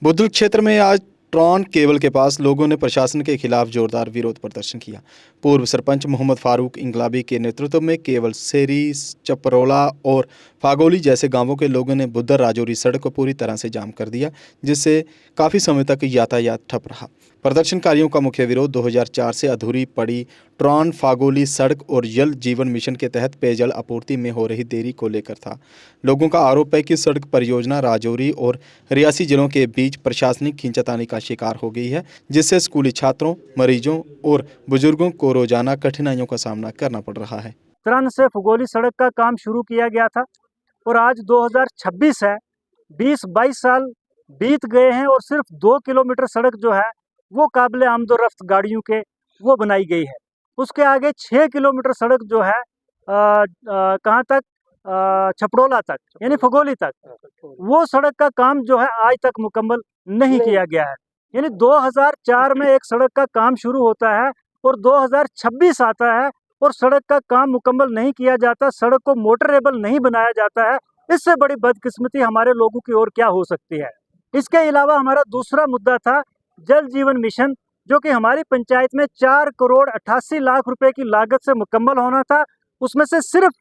बुद्धल क्षेत्र में आज ट्रॉन केबल के पास लोगों ने प्रशासन के खिलाफ जोरदार विरोध प्रदर्शन किया। पूर्व सरपंच मोहम्मद फारूक इंकलाबी के नेतृत्व में केवल सेरी, चपरोला और फागोली जैसे गांवों के लोगों ने बुद्धल राजौरी सड़क को पूरी तरह से जाम कर दिया, जिससे काफ़ी समय तक यातायात ठप रहा। प्रदर्शनकारियों का मुख्य विरोध 2004 से अधूरी पड़ी ट्रॉन फागोली सड़क और जल जीवन मिशन के तहत पेयजल आपूर्ति में हो रही देरी को लेकर था। लोगों का आरोप है कि सड़क परियोजना राजौरी और रियासी जिलों के बीच प्रशासनिक खींचातानी का शिकार हो गई है, जिससे स्कूली छात्रों, मरीजों और बुजुर्गों को रोजाना कठिनाइयों का सामना करना पड़ रहा है। त्रन से फुगोली सड़क का काम शुरू किया गया था और आज 2026 है, 20-22 साल बीत गए हैं और सिर्फ 2 किलोमीटर सड़क जो है वो काबिल आमदोरफ्त गाड़ियों के वो बनाई गई है। उसके आगे 6 किलोमीटर सड़क जो है कहाँ तक, छपड़ोला तक यानी फुगोली तक, वो सड़क का काम जो है आज तक मुकम्मल नहीं किया गया है। यानी 2004 में एक सड़क का काम शुरू होता है और 2026 आता है और सड़क का काम मुकम्मल नहीं किया जाता, सड़क को मोटरेबल नहीं बनाया जाता है। इससे बड़ी बदकिस्मती हमारे लोगों की ओर क्या हो सकती है। इसके अलावा हमारा दूसरा मुद्दा था जल जीवन मिशन, जो कि हमारी पंचायत में 4 करोड़ 88 लाख रुपए की लागत से मुकम्मल होना था। उसमें से सिर्फ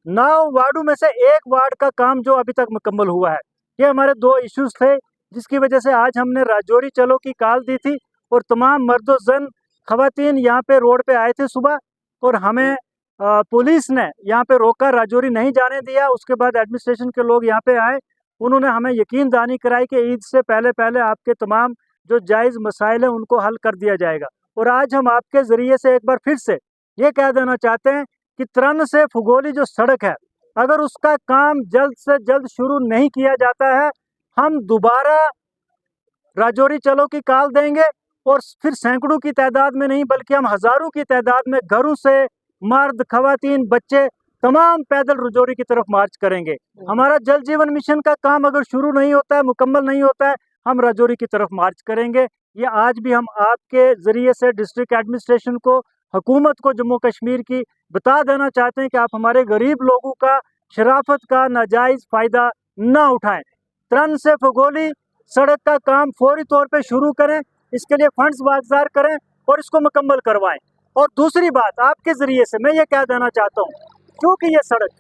9 वार्डों में से एक वार्ड का काम जो अभी तक मुकम्मल हुआ है। ये हमारे 2 इश्यूज थे, जिसकी वजह से आज हमने राजौरी चलो की कॉल दी थी और तमाम मर्दो जन खवातीन यहाँ पे रोड पे आए थे सुबह और हमें पुलिस ने यहाँ पे रोका, राजौरी नहीं जाने दिया। उसके बाद एडमिनिस्ट्रेशन के लोग यहाँ पे आए, उन्होंने हमें यकीन दहानी कराई कि ईद से पहले पहले आपके तमाम जो जायज़ मसाइल हैं उनको हल कर दिया जाएगा। और आज हम आपके ज़रिए से एक बार फिर से ये कह देना चाहते हैं कि त्रन से फुगोली जो सड़क है, अगर उसका काम जल्द से जल्द शुरू नहीं किया जाता है, हम दोबारा राजौरी चलो की कॉल देंगे और फिर सैकड़ों की तादाद में नहीं बल्कि हम हजारों की तादाद में घरों से मर्द, खवातीन, बच्चे तमाम पैदल राजौरी की तरफ मार्च करेंगे। हमारा जल जीवन मिशन का काम अगर शुरू नहीं होता है, मुकम्मल नहीं होता है, हम राजौरी की तरफ मार्च करेंगे। ये आज भी हम आपके जरिए से डिस्ट्रिक्ट एडमिनिस्ट्रेशन को, हुकूमत को जम्मू कश्मीर की बता देना चाहते हैं कि आप हमारे गरीब लोगों का शराफत का नाजायज फायदा ना उठाएं। त्रन से फगोली सड़क का काम फौरी तौर पे शुरू करें, इसके लिए फंड्स वागजार करें और इसको मुकम्मल करवाएं। और दूसरी बात आपके जरिए से मैं ये कह देना चाहता हूँ, क्योंकि ये सड़क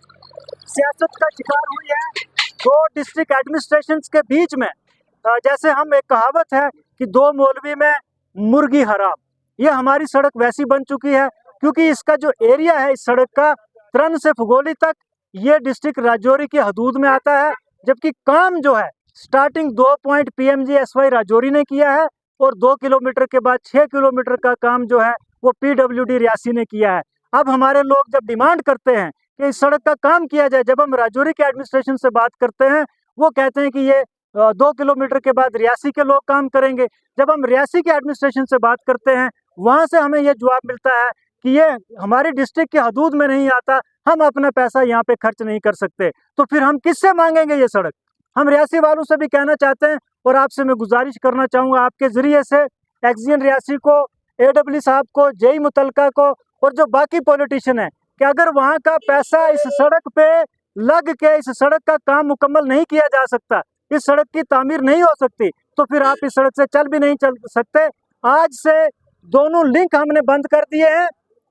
सियासत का शिकार हुई है 2 डिस्ट्रिक्ट एडमिनिस्ट्रेशन के बीच में, जैसे हम एक कहावत है कि 2 मौलवी में मुर्गी हराम, ये हमारी सड़क वैसी बन चुकी है क्योंकि इसका जो एरिया है इस सड़क का त्रन से फुगोली तक ये डिस्ट्रिक्ट राजौरी की हदूद में आता है, जबकि काम जो है स्टार्टिंग 2 पॉइंट PMGSY राजौरी ने किया है और 2 किलोमीटर के बाद 6 किलोमीटर का काम जो है वो PWD रियासी ने किया है। अब हमारे लोग जब डिमांड करते हैं कि इस सड़क का काम किया जाए, जब हम राजौरी के एडमिनिस्ट्रेशन से बात करते हैं वो कहते हैं कि ये 2 किलोमीटर के बाद रियासी के लोग काम करेंगे। जब हम रियासी के एडमिनिस्ट्रेशन से बात करते हैं वहां से हमें ये जवाब मिलता है कि ये हमारी डिस्ट्रिक्ट की हदूद में नहीं आता, हम अपना पैसा यहाँ पे खर्च नहीं कर सकते, तो फिर हम किससे मांगेंगे ये सड़क। हम रियासी वालों से भी कहना चाहते हैं और आपसे मैं गुजारिश करना चाहूँगा आपके ज़रिए से एक्सियन रियासी को, AW साहब को, JE मुतलका को और जो बाकी पॉलिटिशियन है कि अगर वहाँ का पैसा इस सड़क पे लग के इस सड़क का काम मुकम्मल नहीं किया जा सकता, इस सड़क की तामीर नहीं हो सकती, तो फिर आप इस सड़क से चल भी नहीं चल सकते। आज से दोनों लिंक हमने बंद कर दिए हैं।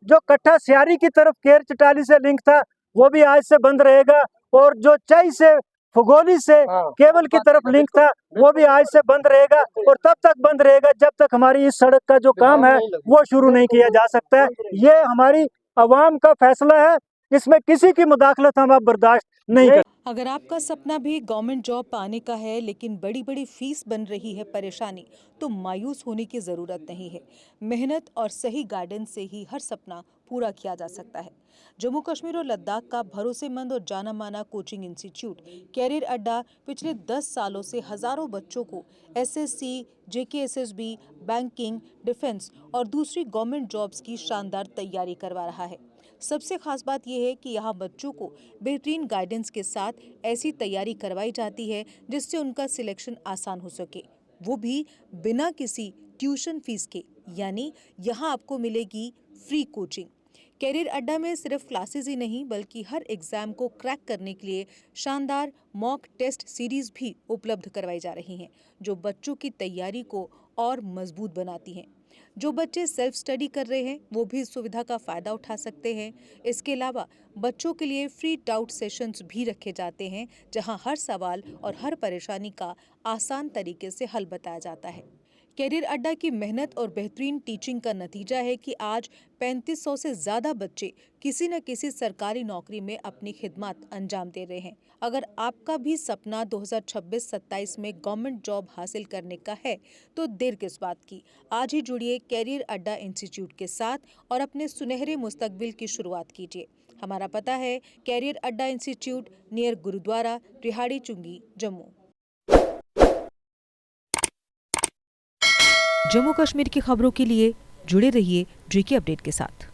जो कट्ठा सियारी की तरफ केर चटाली से लिंक था वो भी आज से बंद रहेगा और जो चई से फुगोली से केवल की तरफ लिंक था वो भी आज से बंद रहेगा और तब तक बंद रहेगा जब तक हमारी इस सड़क का जो काम है वो शुरू नहीं किया जा सकता है। ये हमारी अवाम का फैसला है, इसमें किसी की मुदाखलत हम अब बर्दाश्त नहीं कर। अगर आपका सपना भी गवर्नमेंट जॉब पाने का है लेकिन बड़ी बड़ी फीस बन रही है परेशानी, तो मायूस होने की ज़रूरत नहीं है। मेहनत और सही गाइडेंस से ही हर सपना पूरा किया जा सकता है। जम्मू कश्मीर और लद्दाख का भरोसेमंद और जाना माना कोचिंग इंस्टीट्यूट कैरियर अड्डा पिछले 10 सालों से हज़ारों बच्चों को SSC, JKSSB, बैंकिंग, डिफेंस और दूसरी गवर्नमेंट जॉब्स की शानदार तैयारी करवा रहा है। सबसे खास बात यह है कि यहाँ बच्चों को बेहतरीन गाइडेंस के साथ ऐसी तैयारी करवाई जाती है जिससे उनका सिलेक्शन आसान हो सके, वो भी बिना किसी ट्यूशन फीस के। यानी यहाँ आपको मिलेगी फ्री कोचिंग। कैरियर अड्डा में सिर्फ क्लासेस ही नहीं बल्कि हर एग्जाम को क्रैक करने के लिए शानदार मॉक टेस्ट सीरीज भी उपलब्ध करवाई जा रही हैं, जो बच्चों की तैयारी को और मजबूत बनाती हैं। जो बच्चे सेल्फ स्टडी कर रहे हैं वो भी इस सुविधा का फायदा उठा सकते हैं। इसके अलावा बच्चों के लिए फ्री डाउट सेशंस भी रखे जाते हैं, जहां हर सवाल और हर परेशानी का आसान तरीके से हल बताया जाता है। कैरियर अड्डा की मेहनत और बेहतरीन टीचिंग का नतीजा है कि आज 3500 से ज्यादा बच्चे किसी न किसी सरकारी नौकरी में अपनी खिदमत अंजाम दे रहे हैं। अगर आपका भी सपना 2026-27 में गवर्नमेंट जॉब हासिल करने का है तो देर किस बात की। आज ही जुड़िए कैरियर अड्डा इंस्टीट्यूट के साथ और अपने सुनहरे मुस्तकबिल की शुरुआत कीजिए। हमारा पता है कैरियर अड्डा इंस्टीट्यूट, नियर गुरुद्वारा, रिहाड़ी चुंगी, जम्मू। जम्मू कश्मीर की खबरों के लिए जुड़े रहिए JK अपडेट के साथ।